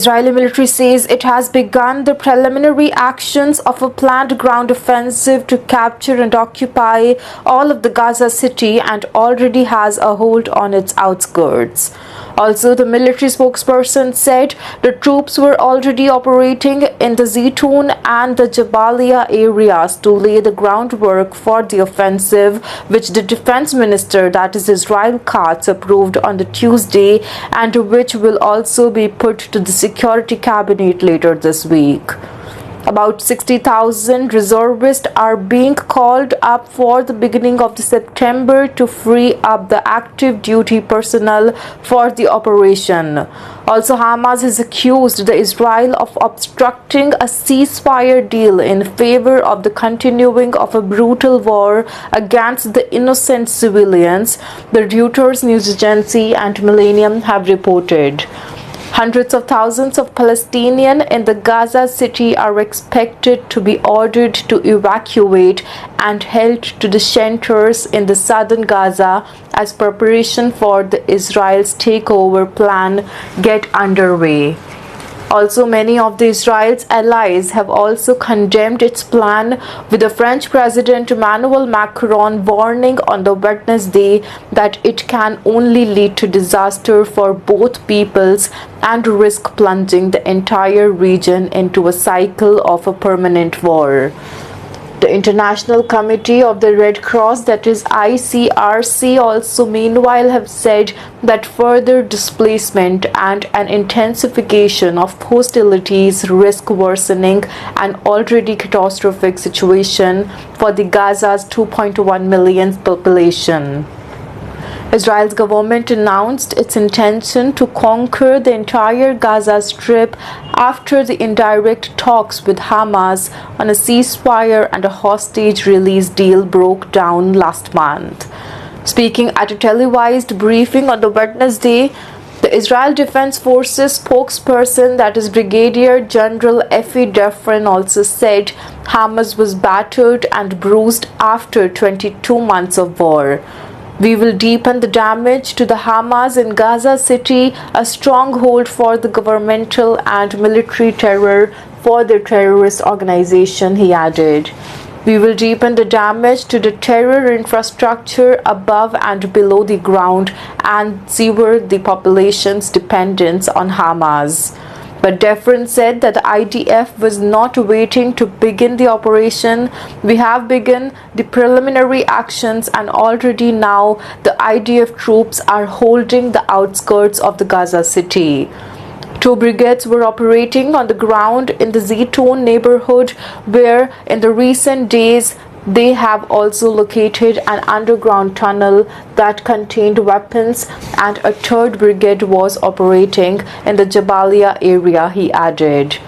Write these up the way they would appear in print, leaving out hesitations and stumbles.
Israeli military says it has begun the preliminary actions of a planned ground offensive to capture and occupy all of the Gaza City and already has a hold on its outskirts. Also, the military spokesperson said the troops were already operating in the Zitoun and the Jabalia areas to lay the groundwork for the offensive, which the defense minister, that is Israel Katz, approved on the Tuesday and which will also be put to the Security Cabinet later this week. About 60,000 reservists are being called up for the beginning of September to free up the active duty personnel for the operation. Also, Hamas has accused the Israel of obstructing a ceasefire deal in favor of the continuing of a brutal war against the innocent civilians, the Reuters news agency and Millennium have reported. Hundreds of thousands of Palestinians in the Gaza City are expected to be ordered to evacuate and held to the shelters in the southern Gaza as preparation for the Israel's takeover plan get underway. Also, many of the Israel's allies have also condemned its plan, with the French President Emmanuel Macron warning on the Wednesday that it can only lead to disaster for both peoples and risk plunging the entire region into a cycle of a permanent war. The International Committee of the Red Cross, that is ICRC, also meanwhile have said that further displacement and an intensification of hostilities risk worsening an already catastrophic situation for the Gaza's 2.1 million population. Israel's government announced its intention to conquer the entire Gaza Strip after the indirect talks with Hamas on a ceasefire and a hostage release deal broke down last month. Speaking at a televised briefing on the Wednesday, the Israel Defense Forces spokesperson, that is Brigadier General Efi Defrin, also said Hamas was battered and bruised after 22 months of war. We will deepen the damage to the Hamas in Gaza City, a stronghold for the governmental and military terror for the terrorist organization, he added. We will deepen the damage to the terror infrastructure above and below the ground and sever the population's dependence on Hamas. But Defrin said that the IDF was not waiting to begin the operation. We have begun the preliminary actions and already now the IDF troops are holding the outskirts of the Gaza City. 2 brigades were operating on the ground in the Zitoun neighborhood, where in the recent days they have also located an underground tunnel that contained weapons, and a 3rd brigade was operating in the Jabalia area, he added.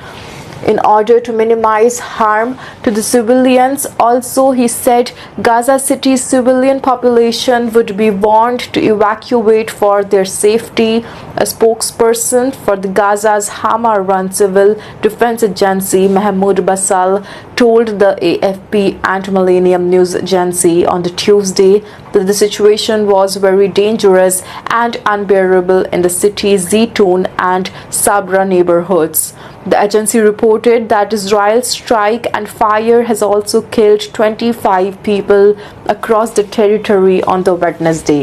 In order to minimize harm to the civilians, also, he said Gaza City's civilian population would be warned to evacuate for their safety. A spokesperson for the Gaza's Hamas-run civil defense agency, Mahmoud Basal, told the AFP and Millennium news agency on the Tuesday that the situation was very dangerous and unbearable in the city's Zitoun and Sabra neighborhoods. The agency reported that Israel's strike and fire has also killed 25 people across the territory on the Wednesday.